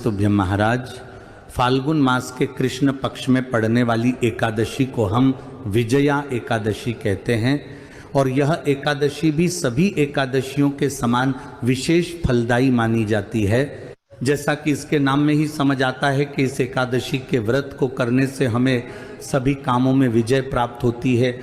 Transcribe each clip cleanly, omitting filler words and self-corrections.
नमस्तुभ्यम महाराज। फाल्गुन मास के कृष्ण पक्ष में पड़ने वाली एकादशी को हम विजया एकादशी कहते हैं और यह एकादशी भी सभी एकादशियों के समान विशेष फलदायी मानी जाती है। जैसा कि इसके नाम में ही समझ आता है कि इस एकादशी के व्रत को करने से हमें सभी कामों में विजय प्राप्त होती है।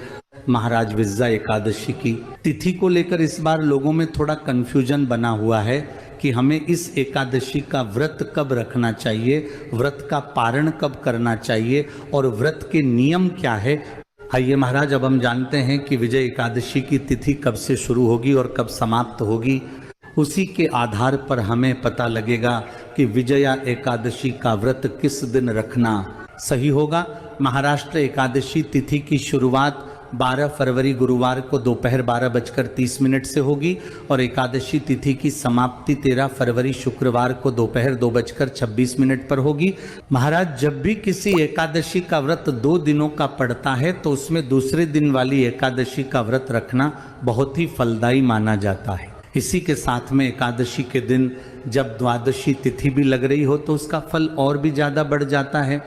महाराज विजया एकादशी की तिथि को लेकर इस बार लोगों में थोड़ा कन्फ्यूजन बना हुआ है कि हमें इस एकादशी का व्रत कब रखना चाहिए, व्रत का पारण कब करना चाहिए और व्रत के नियम क्या है। आइए महाराज, अब हम जानते हैं कि विजय एकादशी की तिथि कब से शुरू होगी और कब समाप्त होगी। उसी के आधार पर हमें पता लगेगा कि विजया एकादशी का व्रत किस दिन रखना सही होगा। महाराष्ट्र एकादशी तिथि की शुरुआत 12 फरवरी गुरुवार को दोपहर 12:30 से होगी और एकादशी तिथि की समाप्ति 13 फरवरी शुक्रवार को दोपहर 2:26 पर होगी। महाराज, जब भी किसी एकादशी का व्रत 2 दिनों का पड़ता है तो उसमें दूसरे दिन वाली एकादशी का व्रत रखना बहुत ही फलदायी माना जाता है। इसी के साथ में एकादशी के दिन जब द्वादशी तिथि भी लग रही हो तो उसका फल और भी ज़्यादा बढ़ जाता है।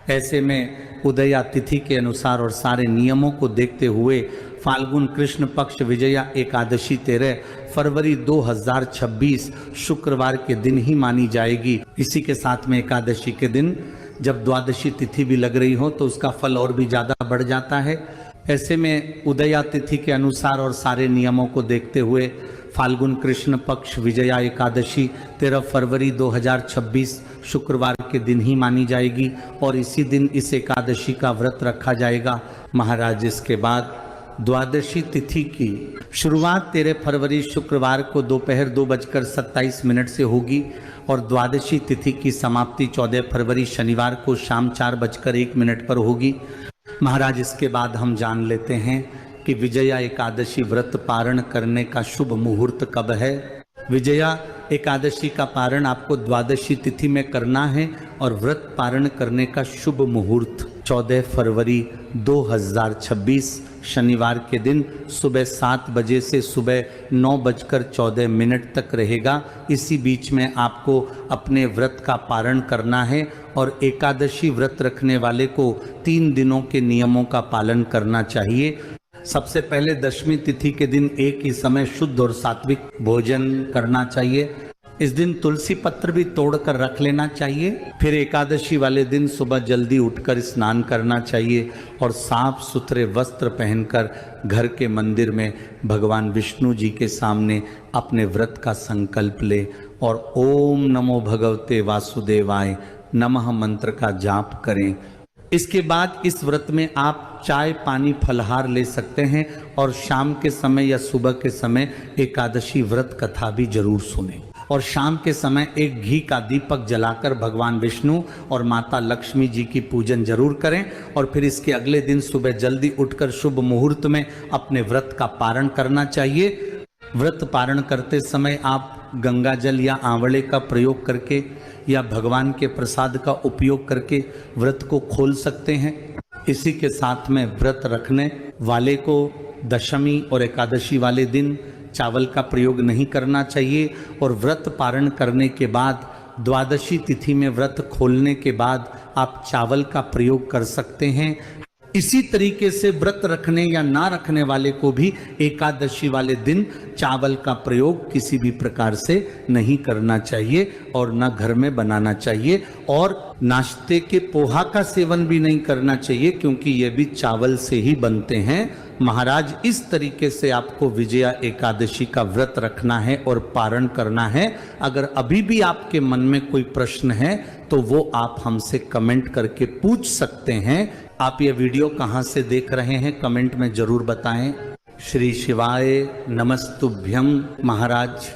ऐसे में उदया तिथि के अनुसार और सारे नियमों को देखते हुए फाल्गुन कृष्ण पक्ष विजया एकादशी 13 फरवरी 2026 शुक्रवार के दिन ही मानी जाएगी। इसी के साथ में एकादशी के दिन जब द्वादशी तिथि भी लग रही हो तो उसका फल और भी ज़्यादा बढ़ जाता है। ऐसे में उदया तिथि के अनुसार और सारे नियमों को देखते हुए फाल्गुन कृष्ण पक्ष विजया एकादशी 13 फरवरी 2026 शुक्रवार के दिन ही मानी जाएगी और इसी दिन इस एकादशी का व्रत रखा जाएगा। महाराज, इसके बाद द्वादशी तिथि की शुरुआत 13 फरवरी शुक्रवार को दोपहर 2:27 से होगी और द्वादशी तिथि की समाप्ति 14 फरवरी शनिवार को शाम 4:01 पर होगी। महाराज, इसके बाद हम जान लेते हैं कि विजया एकादशी व्रत पारण करने का शुभ मुहूर्त कब है। विजया एकादशी का पारण आपको द्वादशी तिथि में करना है और व्रत पारण करने का शुभ मुहूर्त 14 फरवरी 2026 शनिवार के दिन सुबह 7 बजे से सुबह 9:14 तक रहेगा। इसी बीच में आपको अपने व्रत का पारण करना है और एकादशी व्रत रखने वाले को 3 दिनों के नियमों का पालन करना चाहिए। सबसे पहले दशमी तिथि के दिन एक ही समय शुद्ध और सात्विक भोजन करना चाहिए। इस दिन तुलसी पत्र भी तोड़कर रख लेना चाहिए। फिर एकादशी वाले दिन सुबह जल्दी उठकर स्नान करना चाहिए और साफ सुथरे वस्त्र पहनकर घर के मंदिर में भगवान विष्णु जी के सामने अपने व्रत का संकल्प ले और ओम नमो भगवते वासुदेवाय नमः मंत्र का जाप करें। इसके बाद इस व्रत में आप चाय पानी फलहार ले सकते हैं और शाम के समय या सुबह के समय एकादशी व्रत कथा भी जरूर सुनें और शाम के समय एक घी का दीपक जलाकर भगवान विष्णु और माता लक्ष्मी जी की पूजन जरूर करें और फिर इसके अगले दिन सुबह जल्दी उठकर शुभ मुहूर्त में अपने व्रत का पारण करना चाहिए। व्रत पारण करते समय आप गंगा जल या आंवले का प्रयोग करके या भगवान के प्रसाद का उपयोग करके व्रत को खोल सकते हैं। इसी के साथ में व्रत रखने वाले को दशमी और एकादशी वाले दिन चावल का प्रयोग नहीं करना चाहिए और व्रत पारण करने के बाद द्वादशी तिथि में व्रत खोलने के बाद आप चावल का प्रयोग कर सकते हैं। इसी तरीके से व्रत रखने या ना रखने वाले को भी एकादशी वाले दिन चावल का प्रयोग किसी भी प्रकार से नहीं करना चाहिए और ना घर में बनाना चाहिए और नाश्ते के पोहा का सेवन भी नहीं करना चाहिए क्योंकि ये भी चावल से ही बनते हैं। महाराज, इस तरीके से आपको विजया एकादशी का व्रत रखना है और पारण करना है। अगर अभी भी आपके मन में कोई प्रश्न है तो वो आप हमसे कमेंट करके पूछ सकते हैं। आप ये वीडियो कहाँ से देख रहे हैं कमेंट में जरूर बताएं। श्री शिवाय नमस्तुभ्यम महाराज।